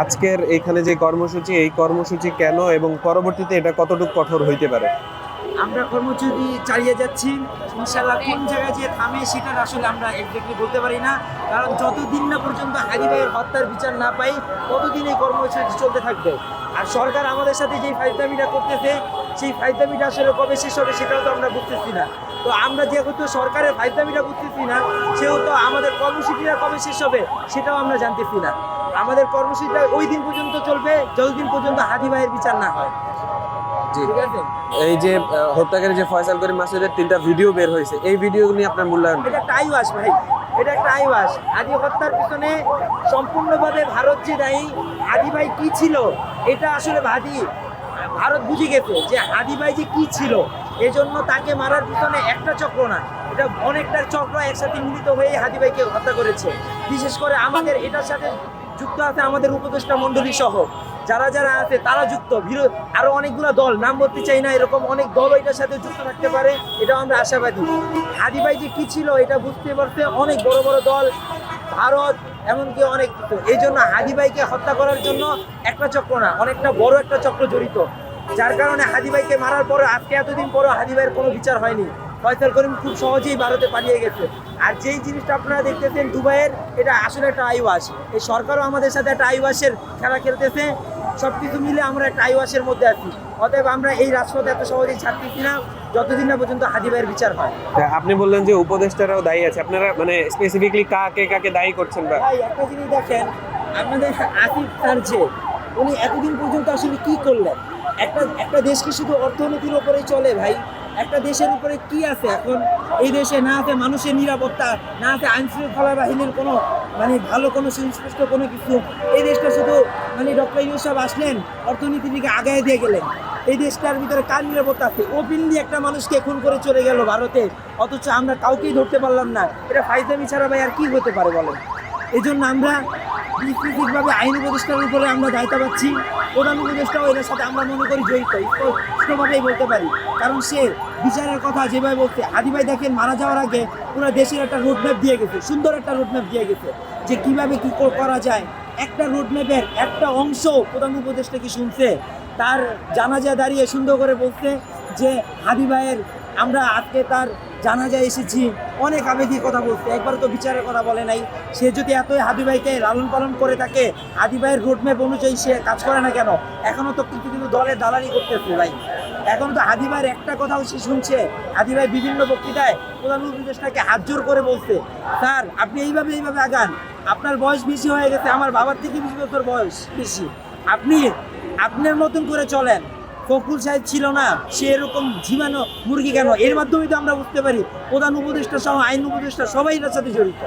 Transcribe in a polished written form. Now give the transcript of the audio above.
আজকের এখানে যে কর্মসূচি, এই কর্মসূচি কেন এবং পরবর্তীতে এটা কতটুকু কঠোর হইতে পারে? আমরা কর্মসূচি চালিয়ে যাচ্ছি, ইনশাল্লাহ কোন জায়গায় যে থামে সেটা আসলে আমরা এক্স্যাক্টলি বলতে পারি না, কারণ যতদিন না পর্যন্ত হাদি ভাইয়ের হত্যার বিচার না পাই ততদিন এই কর্মসূচি চলতে থাকবে। আর সরকার আমাদের সাথে যেই ফাইজলামিটা করতেছে, সেই ফাইজলামিটা আসলে কবে শেষ হবে সেটাও তো আমরা বুঝতেছি না। তো আমরা যেহেতু সরকারের ফাইজলামিটা বুঝতেছি না, সেহেতু আমাদের কর্মসূচিটা কবে শেষ হবে সেটাও আমরা জানতেছি না। আমাদের কর্মসূচিটা ওই দিন পর্যন্ত চলবে যতদিন পর্যন্ত হাদি ভাইয়ের বিচার না হয়। ঠিক আছে, এই যে হত্যাকারী যে ফয়সাল করিম মাসুদের 3টা ভিডিও বের হয়েছে, এই ভিডিও নিয়ে আপনার মূল্যায়ন? এটা একটা আইওয়াস ভাই, এটা একটা আইওয়াস। হাদি হত্যার পিছনে সম্পূর্ণভাবে ভারত যে দায়ী। হাদি ভাই কি ছিল এটা আসলে ভারত বুঝে গেছে যে হাদি ভাই যে কি ছিল, এজন্য তাকে মারার পিছনে একটা চক্র না, এটা অনেকটা চক্র একসাথে মিলিত হয়ে হাদি ভাইকে হত্যা করেছে। বিশেষ করে আমাদের এটার সাথে যুক্ত আছে আমাদের উপদেষ্টা মণ্ডলী সহ যারা যারা আছে তারা যুক্ত, আরো অনেকগুলো দল, নাম বলতে চাই না, এরকম অনেক দল এটার সাথে যুক্ত থাকতে পারে, এটাও আমরা আশাবাদী। হাদি ভাই যে কি ছিল এটা বুঝতে পারছে অনেক বড় বড় দল, ভারত, এমনকি অনেক কিছু। এই জন্য হাদি ভাইকে হত্যা করার জন্য একটা চক্র না, অনেকটা বড় একটা চক্র জড়িত, যার কারণে হাদি ভাইকে মারার পরে আজকে এতদিন পরও হাদি ভাইয়ের কোনো বিচার হয়নি। ফয়সাল করিম খুব সহজেই ভারতে পালিয়ে গেছে। আর যেই জিনিসটা আপনারা দেখতেছেন দুবাইয়ের, এটা আসলে একটা আইওয়াস। এই সরকারও আমাদের সাথে একটা আইওয়াসের খেলা খেলতেছে, সবকিছু মিলে আমরা একটা আইওয়াসের মধ্যে আছি। অতএব আমরা এই রাজপথে এত সহজেই ছাড়তেছি না যতদিন না পর্যন্ত হাদি ভাইয়ের বিচার হয়। আপনি বললেন যে উপদেষ্টারাও দায়ী আছে, আপনারা মানে স্পেসিফিকলি কাকে কাকে দায়ী করছেন? বা ভাই একটা জিনিস দেখেন, আমাদের আসিফ স্যার যে উনি এতদিন পর্যন্ত আসলে কি করলেন? একটা দেশকে শুধু অর্থনীতির উপরেই চলে ভাই, একটা দেশের উপরে কি আছে এখন? এই দেশে না আছে মানুষের নিরাপত্তা, না আছে আইন শৃঙ্খলা বাহিনীর কোনো ভালো কোনো সুস্পষ্ট কোনো কিছু। এই দেশটা শুধু ডক্টর ইউনূস সাহেব আসলেন, অর্থনীতির দিকে আগায় দিয়ে গেলেন। এই দেশটার ভিতরে কার নিরাপত্তা আছে? ওপেনলি একটা মানুষকে খুন করে চলে গেল ভারতে, অথচ আমরা কাউকেই ধরতে পারলাম না। এটা ফাইজলামি ছাড়া ভাই আর কি হতে পারে বলেন? এই জন্য আমরা বিস্তৃতভাবে আইন উপদেষ্টার উপরে আমরা দায়িত্ব পাচ্ছি। প্রধান উপদেষ্টাও এটার সাথে আমরা মনে করি জড়িত, স্পষ্টভাবেই বলতে পারি, কারণ সে বিচারের কথা যেভাবে বলছে। হাদি ভাই দেখেন মারা যাওয়ার আগে পুরো দেশের একটা রোডম্যাপ দিয়ে গেছে, সুন্দর একটা রোডম্যাপ দিয়ে গেছে যে কিভাবে কি করা যায়। একটা রোডম্যাপের একটা অংশ প্রধান উপদেষ্টা কি শুনছে? তার জানাজায় দাঁড়িয়ে সুন্দর করে বলছে যে হাদি ভাইয়ের, আমরা আজকে তার জানাজায় এসেছি, অনেক আবেগী কথা বলছে, একবার তো বিচারের কথা বলে নাই। সে যদি এতই হাদি ভাইকে লালন পালন করে থাকে, হাদি ভাইয়ের রোডম্যাপ অনুযায়ী সে কাজ করে না কেন? এখনও তো কিন্তু দলের দালালি করতেছে ভাই, এখন তো হাদি ভাইয়ের একটা কথাও সে শুনছে। হাদি ভাই বিভিন্ন বক্তৃতায় প্রধান উপদেষ্টাকে হাত জোর করে বলছে, স্যার আপনি এইভাবে আগান, আপনার বয়স বেশি হয়ে গেছে, আমার বাবার থেকে 20 বছর বয়স বেশি, আপনি আপনার মতন করে চলেন। ফখরুল সাহেব ছিল না, সে এরকম ঝিমানো মুরগি কেন? এর মাধ্যমে তো আমরা বুঝতে পারি প্রধান উপদেষ্টা সহ আইন উপদেষ্টা সবাই এর সাথে জড়িত।